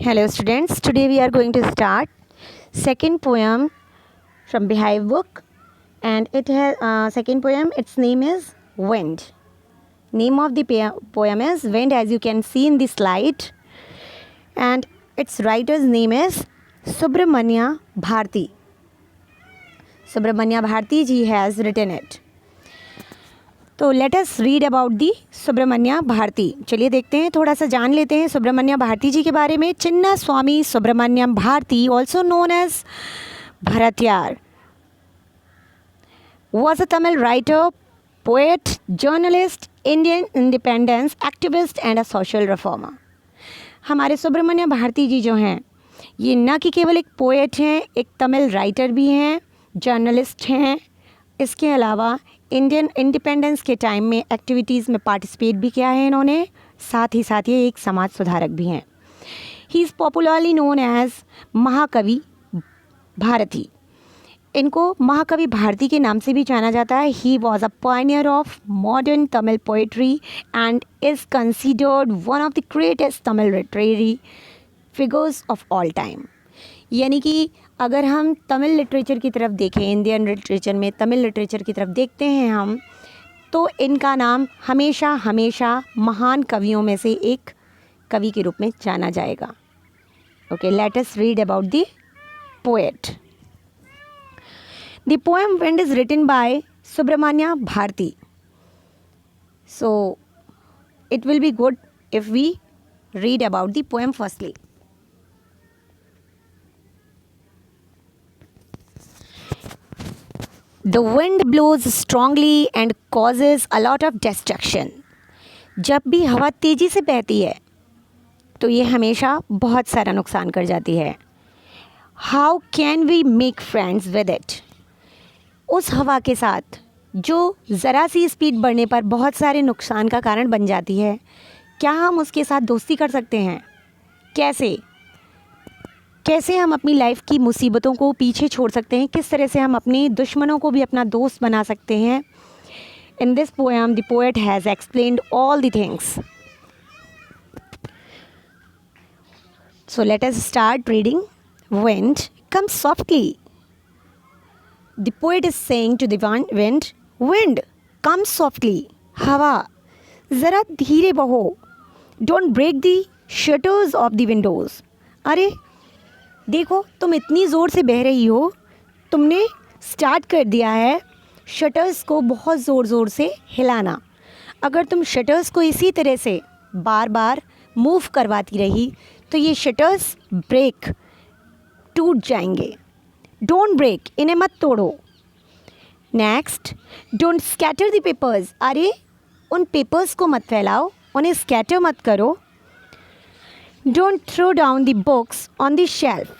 Hello students, today we are going to start second poem from Beehive book, and it has second poem, its name is Wind. Name of the poem is Wind, as you can see in the slide, and its writer's name is Subramanya Bharti. Subramanya Bharti ji has written it. तो let us read about the Subramanya Bharati. चलिए देखते हैं, थोड़ा सा जान लेते हैं सुब्रमण्या भारती जी के बारे में. Chinna Swami Subramaniam Bharati, also known as Bharathiyar, was a Tamil writer, poet, journalist, Indian independence activist and a social reformer. हमारे सुब्रमण्या भारती जी जो हैं, ये न कि केवल एक पोएट हैं, एक तमिल राइटर भी हैं, जर्नलिस्ट हैं, इसके अलावा इंडियन इंडिपेंडेंस के टाइम में एक्टिविटीज़ में पार्टिसिपेट भी किया है इन्होंने. साथ ही साथ ये एक समाज सुधारक भी हैं. He is popularly known as Mahakavi Bharati. इनको महाकवि भारती के नाम से भी जाना जाता है. He was a Pioneer of modern Tamil poetry and is considered one of the greatest Tamil literary figures of all time. यानी कि अगर हम तमिल लिटरेचर की तरफ देखें, इंडियन लिटरेचर में तमिल लिटरेचर की तरफ देखते हैं हम, तो इनका नाम हमेशा हमेशा महान कवियों में से एक कवि के रूप में जाना जाएगा. Okay, let us read about the poet. The poem wind is written by Subramanya Bharati. So it will be good if we read about the poem firstly. The wind blows strongly and causes a lot of destruction. जब भी हवा तेज़ी से बहती है तो ये हमेशा बहुत सारा नुकसान कर जाती है. How can we make friends with it? उस हवा के साथ जो ज़रा सी स्पीड बढ़ने पर बहुत सारे नुकसान का कारण बन जाती है, क्या हम उसके साथ दोस्ती कर सकते हैं? कैसे हम अपनी लाइफ की मुसीबतों को पीछे छोड़ सकते हैं? किस तरह से हम अपने दुश्मनों को भी अपना दोस्त बना सकते हैं? In this poem the poet has explained all the things. So let us start reading. Wind come softly. The poet is saying to the wind, wind come softly. हवा ज़रा धीरे बहो. Don't break the shutters of the windows. अरे देखो, तुम इतनी ज़ोर से बह रही हो, तुमने स्टार्ट कर दिया है शटर्स को बहुत ज़ोर से हिलाना. अगर तुम शटर्स को इसी तरह से बार बार मूव करवाती रही तो ये शटर्स ब्रेक टूट जाएंगे. डोंट ब्रेक, इन्हें मत तोड़ो. Next, don't scatter the papers. अरे उन पेपर्स को मत फैलाओ, उन्हें स्कैटर मत करो. Don't throw down the books on the shelf.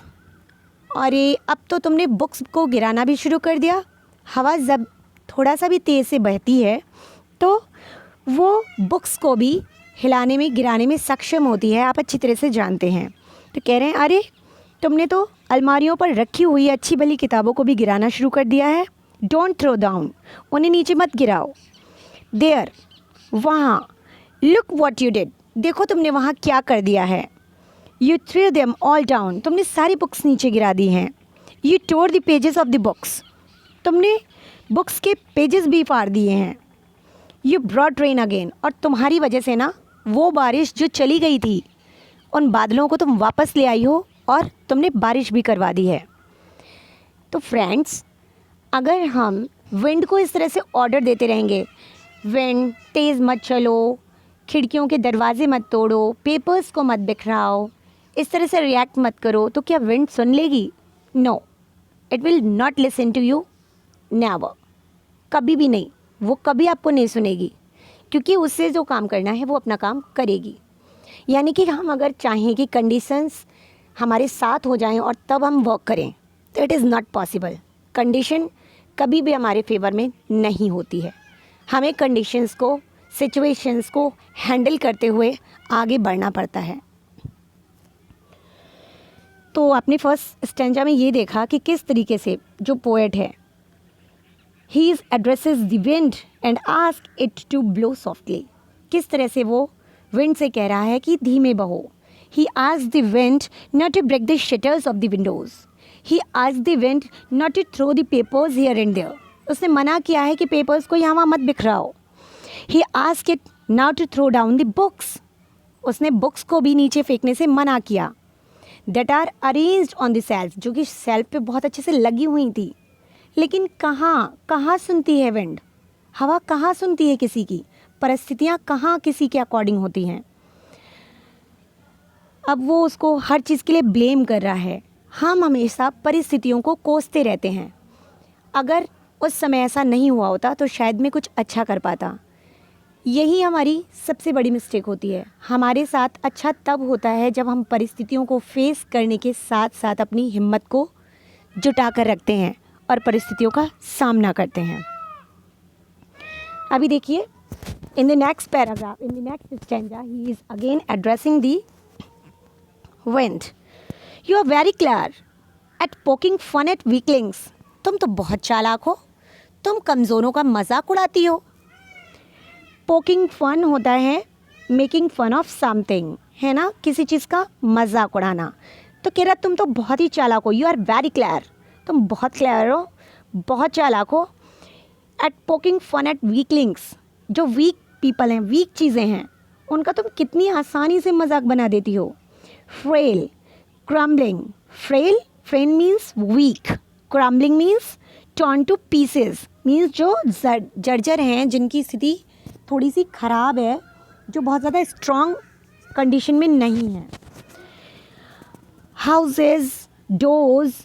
अरे अब तो तुमने बुक्स को गिराना भी शुरू कर दिया. हवा जब थोड़ा सा भी तेज़ से बहती है तो वो बुक्स को भी हिलाने में गिराने में सक्षम होती है, आप अच्छी तरह से जानते हैं. तो कह रहे हैं अरे तुमने तो अलमारियों पर रखी हुई अच्छी भली किताबों को भी गिराना शुरू कर दिया है. डोंट थ्रो डाउन, उन्हें नीचे मत गिराओ. देयर, वहाँ. लुक व्हाट यू डिड, देखो तुमने वहाँ क्या कर दिया है. You through them all down, तुमने सारी बुक्स नीचे गिरा दी हैं. You tore the pages of the books, तुमने बुक्स के पेजेस भी फाड़ दिए हैं. यू ब्रॉट रेन अगेन, और तुम्हारी वजह से ना वो बारिश जो चली गई थी, उन बादलों को तुम वापस ले आई हो और तुमने बारिश भी करवा दी है. तो फ्रेंड्स, अगर हम विंड को इस तरह से ऑर्डर देते रहेंगे, विंड तेज़ मत चलो, खिड़कियों के दरवाजे मत तोड़ो, पेपर्स को मत बिखराओ, इस तरह से रिएक्ट मत करो, तो क्या विंड सुन लेगी? No, it will not listen to you. Never, कभी भी नहीं. वो कभी आपको नहीं सुनेगी, क्योंकि उससे जो काम करना है वो अपना काम करेगी. यानी कि हम अगर चाहें कि कंडीशंस हमारे साथ हो जाएं और तब हम वर्क करें, तो it is not possible. Condition कभी भी हमारे फेवर में नहीं होती है. हमें कंडीशंस को, सिचुएशंस को हैंडल करते हुए आगे बढ़ना पड़ता है. तो आपने फर्स्ट स्टैंजा में ये देखा कि किस तरीके से जो पोएट है, he is addresses the wind and ask it to blow softly. किस तरह से वो विंड से कह रहा है कि धीमे बहो. He asked the wind not to break the shutters of the windows. He asked the wind not to throw the papers here and there. उसने मना किया है कि पेपर्स को यहाँ वहाँ मत बिखराओ. He asked it not to throw down the books. उसने बुक्स को भी नीचे फेंकने से मना किया. That are arranged on the shelf, जो कि शेल्फ पे बहुत अच्छे से लगी हुई थी. लेकिन कहाँ सुनती है विंड? हवा कहाँ सुनती है किसी की? परिस्थितियाँ कहाँ किसी के अकॉर्डिंग होती हैं? अब वो उसको हर चीज़ के लिए ब्लेम कर रहा है. हम हमेशा परिस्थितियों को कोसते रहते हैं. अगर उस समय ऐसा नहीं हुआ होता तो शायद मैं कुछ अच्छा कर पाता. यही हमारी सबसे बड़ी मिस्टेक होती है. हमारे साथ अच्छा तब होता है जब हम परिस्थितियों को फेस करने के साथ साथ अपनी हिम्मत को जुटा कर रखते हैं और परिस्थितियों का सामना करते हैं. अभी देखिए, in the next paragraph, in the next stanza, he is again addressing the wind. You are very clever at poking fun at weaklings. तुम तो बहुत चालाक हो, तुम कमज़ोरों का मजाक उड़ाती हो. पोकिंग फन होता है मेकिंग फन ऑफ समथिंग, है ना, किसी चीज़ का मजाक उड़ाना. तो कह रहा तुम तो बहुत ही चालाक हो. यू आर वेरी क्लेवर, तुम बहुत क्लेवर हो, बहुत चालाक हो. At poking fun at weaklings, जो वीक पीपल हैं, वीक चीज़ें हैं, उनका तुम कितनी आसानी से मजाक बना देती हो. Frail, crumbling. Frail means weak. Crumbling means torn to pieces. Means जो जर्जर हैं, जिनकी स्थिति थोड़ी सी ख़राब है, जो बहुत ज़्यादा स्ट्रॉन्ग कंडीशन में नहीं है. Houses, doors,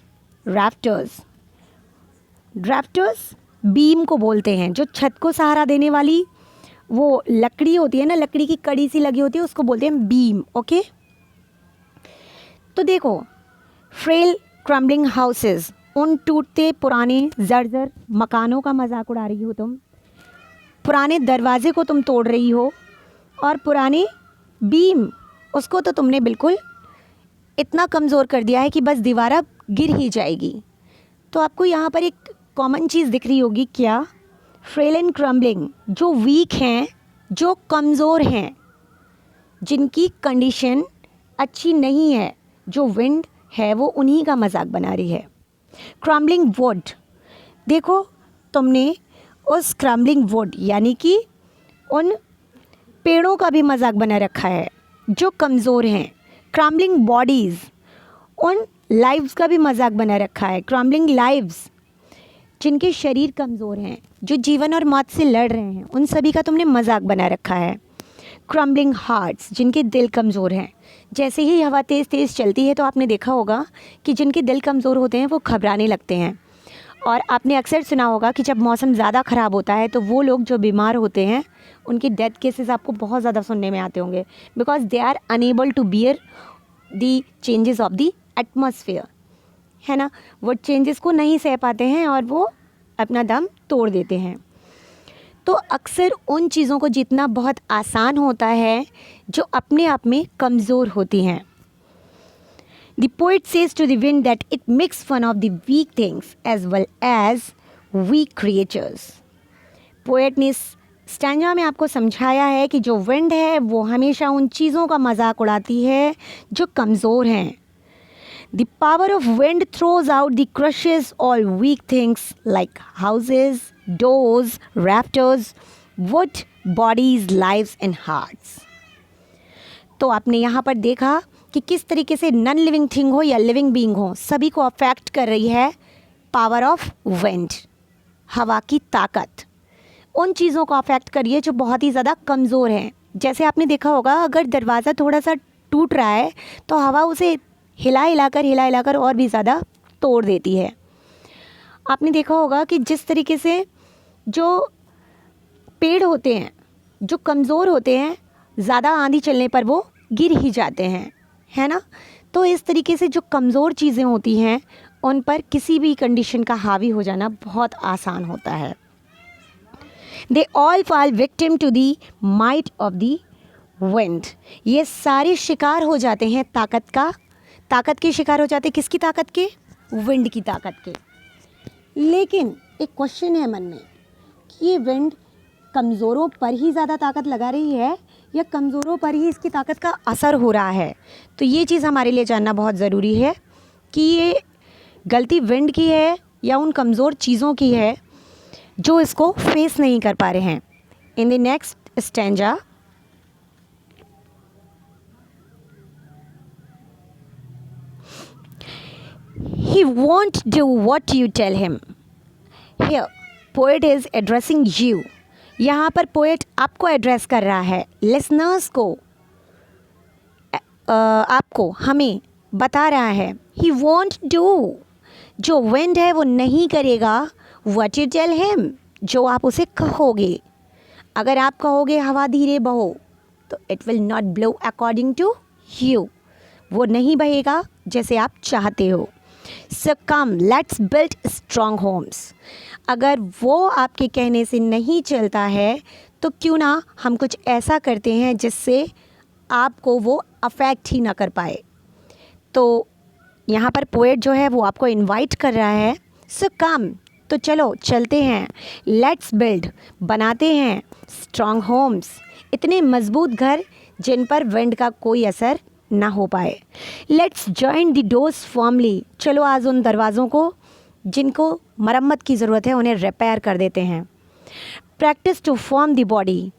rafters. Rafters beam को बोलते हैं. जो छत को सहारा देने वाली वो लकड़ी होती है ना, लकड़ी की कड़ी सी लगी होती है, उसको बोलते हैं बीम. ओके, तो देखो, फ्रेल क्रम्बलिंग हाउसेस, उन टूटते पुराने जर्जर मकानों का मजाक उड़ा रही हो तुम. पुराने दरवाजे को तुम तोड़ रही हो, और पुराने बीम, उसको तो तुमने बिल्कुल इतना कमज़ोर कर दिया है कि बस दीवार अब गिर ही जाएगी. तो आपको यहाँ पर एक कॉमन चीज़ दिख रही होगी. क्या? फ्रेल एंड क्रम्बलिंग, जो वीक हैं, जो कमज़ोर हैं, जिनकी कंडीशन अच्छी नहीं है, जो विंड है वो उन्हीं का मजाक बना रही है. क्रम्बलिंग वुड, देखो तुमने उस क्रम्बलिंग वुड यानी कि उन पेड़ों का भी मजाक बना रखा है जो कमज़ोर हैं. क्रम्बलिंग बॉडीज़, उन लाइव्स का भी मजाक बना रखा है. क्रम्बलिंग लाइव्स, जिनके शरीर कमज़ोर हैं, जो जीवन और मौत से लड़ रहे हैं, उन सभी का तुमने मजाक बना रखा है. क्रम्बलिंग हार्ट्स, जिनके दिल कमज़ोर हैं. जैसे ही हवा तेज़ तेज़ चलती है तो आपने देखा होगा कि जिनके दिल कमज़ोर होते हैं वो घबराने लगते हैं. और आपने अक्सर सुना होगा कि जब मौसम ज़्यादा ख़राब होता है तो वो लोग जो बीमार होते हैं उनकी डेथ केसेस आपको बहुत ज़्यादा सुनने में आते होंगे. Because they are unable to bear the changes of the atmosphere, है ना. वो चेंजेस को नहीं सह पाते हैं और वो अपना दम तोड़ देते हैं. तो अक्सर उन चीज़ों को जीतना बहुत आसान होता है जो अपने आप में कमज़ोर होती हैं. The poet says to the wind that it makes fun of the weak things as well as weak creatures. Poet ने स्टैंजा में आपको समझाया है कि जो विंड है वो हमेशा उन चीज़ों का मजाक उड़ाती है जो कमज़ोर हैं. The power of wind throws out the crushes all weak things like houses, doors, rafters, wood, bodies, lives and hearts. तो आपने यहाँ पर देखा कि किस तरीके से नॉन लिविंग थिंग हो या लिविंग बीइंग हो, सभी को अफेक्ट कर रही है पावर ऑफ विंड, हवा की ताकत. उन चीज़ों को अफेक्ट कर रही है जो बहुत ही ज़्यादा कमज़ोर हैं. जैसे आपने देखा होगा, अगर दरवाज़ा थोड़ा सा टूट रहा है तो हवा उसे हिला हिलाकर और भी ज़्यादा तोड़ देती है. आपने देखा होगा कि जिस तरीके से जो पेड़ होते हैं, जो कमज़ोर होते हैं, ज़्यादा आंधी चलने पर वो गिर ही जाते हैं, है ना. तो इस तरीके से जो कमज़ोर चीज़ें होती हैं उन पर किसी भी कंडीशन का हावी हो जाना बहुत आसान होता है. They all fall victim to the might of the wind. ये सारे शिकार हो जाते हैं ताकत के शिकार हो जाते हैं. किसकी ताकत के? विंड की ताकत के. लेकिन एक क्वेश्चन है मन में कि ये विंड कमज़ोरों पर ही ज़्यादा ताकत लगा रही है या कमज़ोरों पर ही इसकी ताकत का असर हो रहा है। तो ये चीज़ हमारे लिए जानना बहुत ज़रूरी है कि ये गलती विंड की है या उन कमज़ोर चीज़ों की है जो इसको फेस नहीं कर पा रहे हैं। In the next stanza, he won't do what you tell him. Here, poet is addressing you. यहाँ पर पोएट आपको एड्रेस कर रहा है, लिसनर्स को, आपको, हमें बता रहा है। ही वॉन्ट डू, जो विंड है वो नहीं करेगा, व्हाट यू टेल हिम, जो आप उसे कहोगे। अगर आप कहोगे हवा धीरे बहो, तो it will not blow according to you, वो नहीं बहेगा जैसे आप चाहते हो। So come let's build strong homes, अगर वो आपके कहने से नहीं चलता है तो क्यों ना हम कुछ ऐसा करते हैं जिससे आपको वो अफेक्ट ही ना कर पाए। तो यहाँ पर पोएट जो है वो आपको इनवाइट कर रहा है। सो कम, तो चलो चलते हैं, लेट्स बिल्ड, बनाते हैं स्ट्रॉन्ग होम्स, इतने मजबूत घर जिन पर विंड का कोई असर ना हो पाए। Let's join the doors firmly, चलो आज उन दरवाज़ों को जिनको मरम्मत की ज़रूरत है उन्हें रिपेयर कर देते हैं। Practice to form the body,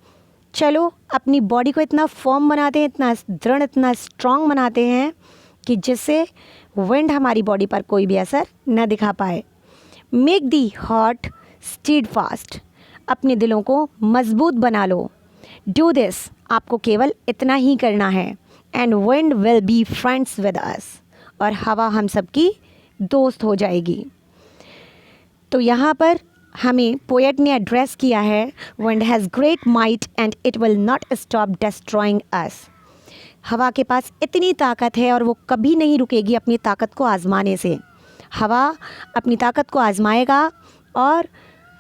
चलो अपनी बॉडी को इतना फॉर्म बनाते हैं, इतना दृढ़, इतना स्ट्रॉन्ग बनाते हैं कि जिससे विंड हमारी बॉडी पर कोई भी असर न दिखा पाए। Make the heart stead fast, अपने दिलों को मजबूत बना लो। डू दिस, आपको केवल इतना ही करना है। And wind will be friends with us, और हवा हम सबकी दोस्त हो जाएगी। तो यहाँ पर हमें पोएट ने एड्रेस किया है, wind has great might and it will not stop destroying us. हवा के पास इतनी ताकत है और वो कभी नहीं रुकेगी अपनी ताकत को आजमाने से। हवा अपनी ताकत को आजमाएगा और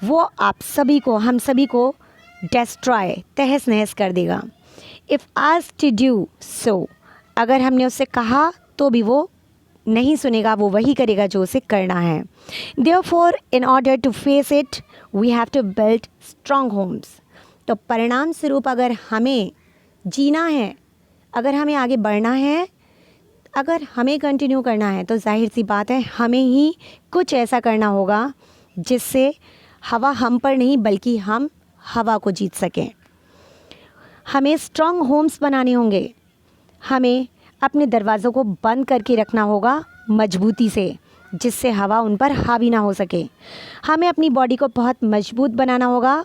वो आप सभी को, हम सभी को डिस्ट्रॉय, तहस नहस कर देगा। If asked to do so, अगर हमने उससे कहा तो भी वो नहीं सुनेगा, वो वही करेगा जो उसे करना है। Therefore in order to face it we have to build strong homes, तो परिणाम स्वरूप अगर हमें जीना है, अगर हमें आगे बढ़ना है, अगर हमें कंटिन्यू करना है, तो जाहिर सी बात है हमें ही कुछ ऐसा करना होगा जिससे हवा हम पर नहीं बल्कि हम हवा को जीत सकें। हमें स्ट्रॉन्ग होम्स बनाने होंगे, हमें अपने दरवाज़ों को बंद करके रखना होगा मजबूती से, जिससे हवा उन पर हावी ना हो सके। हमें अपनी बॉडी को बहुत मजबूत बनाना होगा।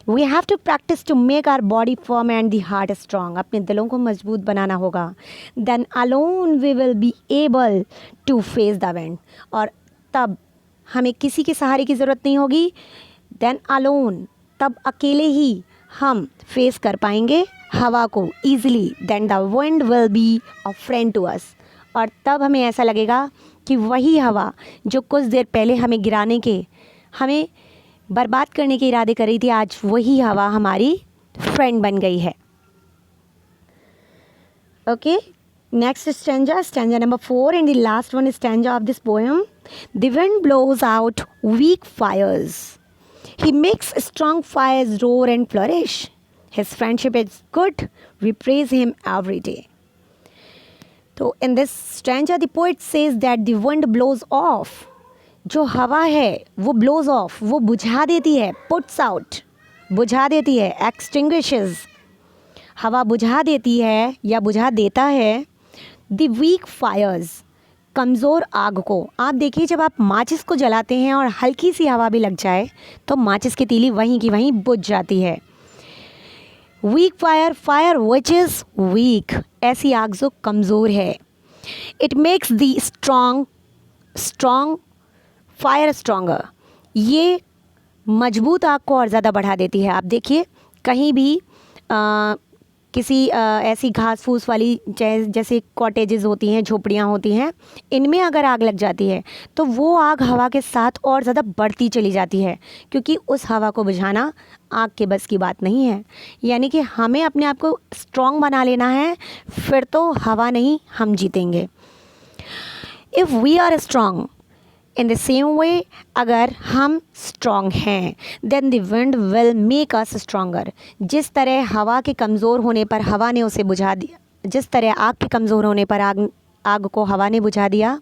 We have to practice to make our body firm and the heart strong, अपने दिलों को मजबूत बनाना होगा। Then alone we will be able to face the wind, और तब हमें किसी के सहारे की ज़रूरत नहीं होगी। देन अलोन, तब अकेले ही हम फेस कर पाएंगे हवा को easily. Then the wind will be a friend to us, और तब हमें ऐसा लगेगा कि वही हवा जो कुछ देर पहले हमें गिराने के, हमें बर्बाद करने के इरादे कर रही थी, आज वही हवा हमारी फ्रेंड बन गई है। Okay, next stanza, stanza number 4 and the last one stanza of this poem. The wind blows out weak fires, he makes strong fires roar and flourish. His friendship is good, we praise him every day. तो in this stanza the poet says that the wind blows off, जो हवा है वो blows off, वो बुझा देती है, puts out, बुझा देती है, extinguishes, हवा बुझा देती है या बुझा देता है the weak fires, कमज़ोर आग को। आप देखिए जब आप माचिस को जलाते हैं और हल्की सी हवा भी लग जाए तो माचिस की तीली वहीं की वहीं बुझ जाती है। Weak fire, fire which is weak, ऐसी आग जो कमज़ोर है। It makes the strong fire stronger, ये मजबूत आग को और ज़्यादा बढ़ा देती है। आप देखिए कहीं भी किसी ऐसी घास फूस वाली जैसे कॉटेजेस होती हैं, झोपड़ियाँ होती हैं, इनमें अगर आग लग जाती है तो वो आग हवा के साथ और ज़्यादा बढ़ती चली जाती है, क्योंकि उस हवा को बुझाना आग के बस की बात नहीं है। यानी कि हमें अपने आप को स्ट्रॉन्ग बना लेना है, फिर तो हवा नहीं हम जीतेंगे। If we are strong, in the same way अगर हम स्ट्रॉन्ग हैं then the wind will make us stronger. जिस तरह हवा के कमज़ोर होने पर हवा ने उसे बुझा दिया, जिस तरह आग के कमज़ोर होने पर आग को हवा ने बुझा दिया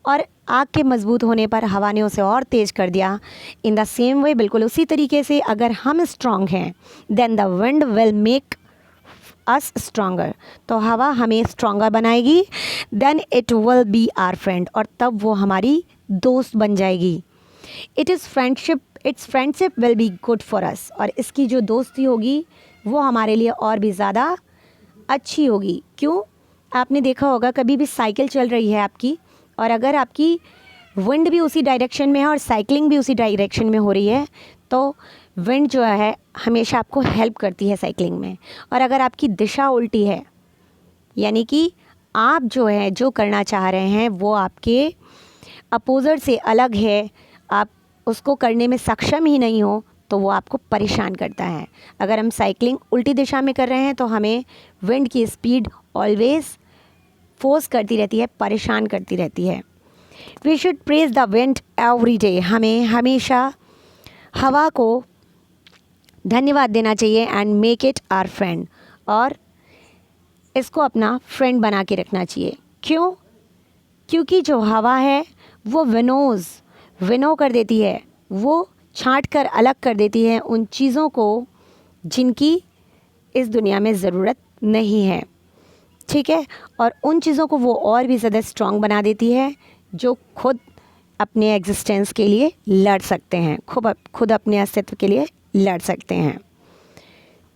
और आग के मज़बूत होने पर हवा ने उसे और तेज़ कर दिया, इन द सेम वे बिल्कुल उसी तरीके से अगर हम स्ट्रॉन्ग हैं then the wind will make us stronger, तो हवा हमें स्ट्रॉन्गर बनाएगी, then it will be our friend, और तब वो हमारी दोस्त बन जाएगी। It's friendship will be good for us, और इसकी जो दोस्ती होगी वो हमारे लिए और भी ज़्यादा अच्छी होगी। क्यों? आपने देखा होगा कभी भी साइकिल चल रही है आपकी, और अगर आपकी विंड भी उसी डायरेक्शन में है और साइकिलिंग भी उसी डायरेक्शन में हो रही है, तो विंड जो है हमेशा आपको हेल्प करती है साइकिलिंग में। और अगर आपकी दिशा उल्टी है, यानी कि आप जो है जो करना चाह रहे हैं वो आपके अपोज़र से अलग है, आप उसको करने में सक्षम ही नहीं हो, तो वो आपको परेशान करता है। अगर हम साइकिलिंग उल्टी दिशा में कर रहे हैं तो हमें विंड की स्पीड ऑलवेज़ फोर्स करती रहती है, परेशान करती रहती है। We should praise the wind every day, हमें हमेशा हवा को धन्यवाद देना चाहिए and make it our friend, और इसको अपना फ्रेंड बना के रखना चाहिए। क्यों? क्योंकि जो हवा है वो विनो कर देती है, वो छांट कर अलग कर देती है उन चीज़ों को जिनकी इस दुनिया में ज़रूरत नहीं है, ठीक है, और उन चीज़ों को वो और भी ज़्यादा स्ट्रॉन्ग बना देती है जो खुद अपने एग्जिस्टेंस के लिए लड़ सकते हैं, खुद अपने अस्तित्व के लिए लड़ सकते हैं।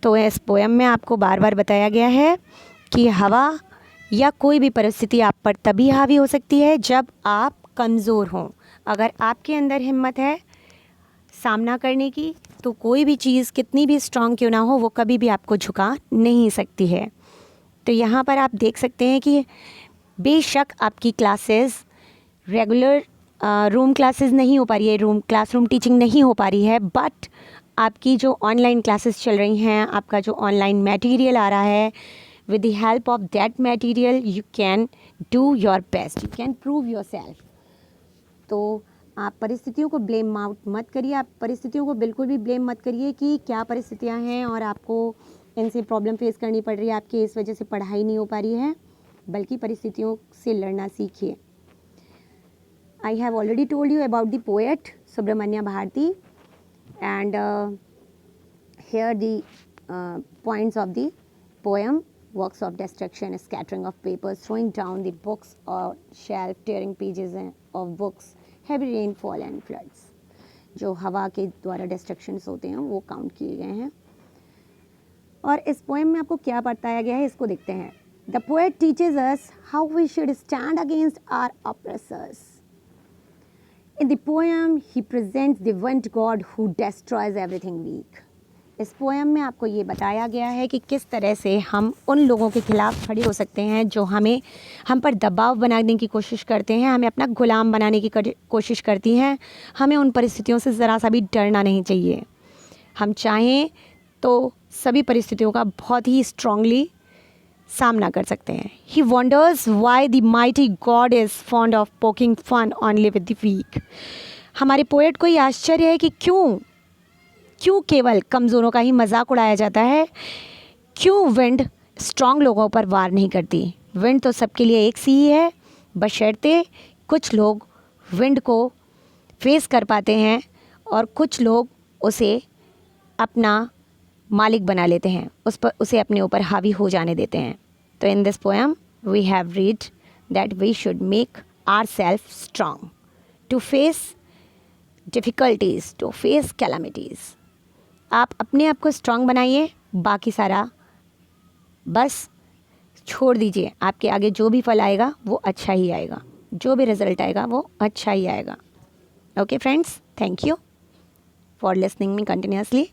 तो इस पोएम में आपको बार बार बताया गया है कि हवा या कोई भी परिस्थिति आप पर तभी हावी हो सकती है जब आप कमज़ोर हों। अगर आपके अंदर हिम्मत है सामना करने की, तो कोई भी चीज़ कितनी भी स्ट्रॉन्ग क्यों ना हो वो कभी भी आपको झुका नहीं सकती है। तो यहाँ पर आप देख सकते हैं कि बेशक आपकी क्लासेस रेगुलर रूम क्लासेस नहीं हो पा रही है, क्लासरूम टीचिंग नहीं हो पा रही है, बट आपकी जो ऑनलाइन क्लासेस चल रही हैं, आपका जो ऑनलाइन मटेरियल आ रहा है, with the help of that material you can do your best, you can prove yourself। तो आप परिस्थितियों को ब्लेम मत करिए, आप परिस्थितियों को बिल्कुल भी ब्लेम मत करिए कि क्या परिस्थितियां हैं और आपको इनसे प्रॉब्लम फेस करनी पड़ रही है, आपकी इस वजह से पढ़ाई नहीं हो पा रही है, बल्कि परिस्थितियों से लड़ना सीखिए। I have already told you about the poet Subramanya Bharati, and here the points of the poem: works of destruction, scattering of papers, throwing down the books or shelf, tearing pages of books, heavy rainfall and floods। जो हवा के द्वारा destructions होते हैं वो count किए गए हैं। और इस पोएम में आपको क्या बताया गया है इसको देखते हैं। The poet teaches us how we should stand against our oppressors. In the poem he presents the wind god who destroys everything weak. इस पोएम में आपको ये बताया गया है कि किस तरह से हम उन लोगों के खिलाफ खड़े हो सकते हैं जो हम पर दबाव बनाने की कोशिश करते हैं, हमें अपना गुलाम बनाने की कोशिश करती हैं। हमें उन परिस्थितियों से ज़रा सा भी डरना नहीं चाहिए। हम चाहें तो सभी परिस्थितियों का बहुत ही स्ट्रांगली सामना कर सकते हैं। He wonders why the mighty god is fond of poking fun only with the weak. हमारे पोएट को ये आश्चर्य है कि क्यों केवल कमज़ोरों का ही मजाक उड़ाया जाता है, क्यों विंड स्ट्रॉन्ग लोगों पर वार नहीं करती। विंड तो सबके लिए एक सी ही है, बशर्ते कुछ लोग विंड को फेस कर पाते हैं और कुछ लोग उसे अपना मालिक बना लेते हैं, उसे अपने ऊपर हावी हो जाने देते हैं। तो in this poem we have read that we should make our self strong to face difficulties, to face calamities. आप अपने आप को स्ट्रॉन्ग बनाइए, बाकी सारा बस छोड़ दीजिए। आपके आगे जो भी फल आएगा वो अच्छा ही आएगा, जो भी रिज़ल्ट आएगा वो अच्छा ही आएगा। Okay friends, thank you for listening me continuously.